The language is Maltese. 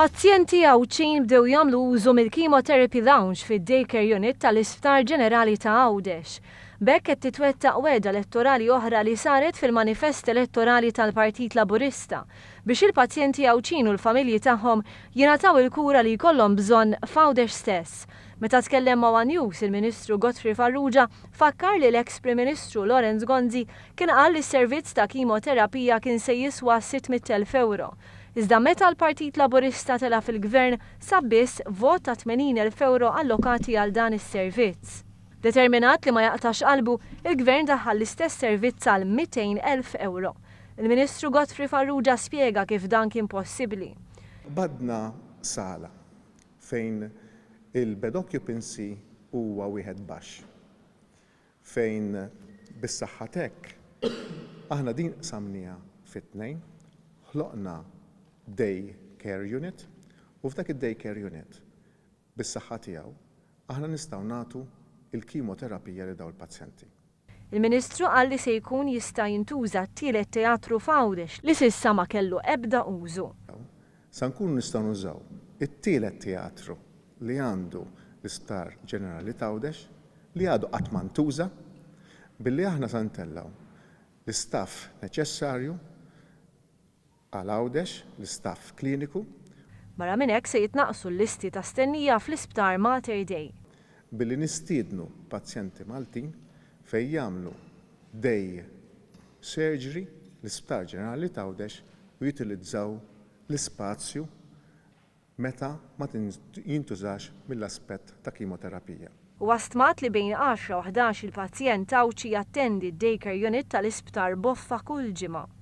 Pazjenti Għawċin bdew jagħmlu użu mill-chemotherapy lounge fid-daycare unit tal-Isptar Ġenerali ta' Għawdex. B'hekk qed titwettaq wegħda elettorali oħra li saret fil-manifest elettorali tal-Partit Laburista biex il-pazjenti Għawċin u l-familji tagħhom jingħataw il-kura li jkollhom bżonn f'Għawdex stess. Meta tkellem ma' News il-Ministru Godfrey Farrugia fakkar li l-eks Prim Ministru Lorenz Gonzi kien qal li s-servizz ta' kemoterapija kien se jiswa 600,000 euro. Iżda meta l-Partit Laburista tela fil-Gvern sab biss vot ta' 80,000 euro allokati għal dan is-servizz. Determinat li ma jaqtax qalbu, il-Gvern daħħal l-istess servizz għal 200,000 euro. Il-Ministru Godfrey Farrugia spjega kif dan kien possibbli. Badna sala fejn il-bed occupancy huwa wieħed baxx. Fejn bis-saħħatek aħna din samnija fit-tnejn, ħloqna day care unit u f'dak id-day care unit bis-saħħa tiegħu aħna nistgħu nagħtu il-kemoterapija li dawn il-pazjenti. Il-Ministru qal li se jkun jista' jintuża t-tielet teatru f'Għawdex li s'issa ma kellu ebda użu. Sa nkunu nistgħu nużaw it-tielet teatru li għandu l-Isptar Ġenerali ta' Għawdex li għadu qatt ma ntuża billi aħna se ntellaw l-istaff neċessarju għal Għawdex, l-istaff kliniku. Mara minn hekk se jitnaqsu l-listi ta' stennija fl-Isptar Mater Dei. Billi nistiednu pazjenti Maltin fejn jagħmlu day surgery l-Isptar Ġenerali ta' Għawdex u jitilizzaw l-ispazju meta ma jintużax mill-aspett ta' kemoterapija. U stmat li bejn 10 u 11 il-pazjent Għawċi jattendi d-daycare unit tal-Isptar Boffa kull ġimgħa.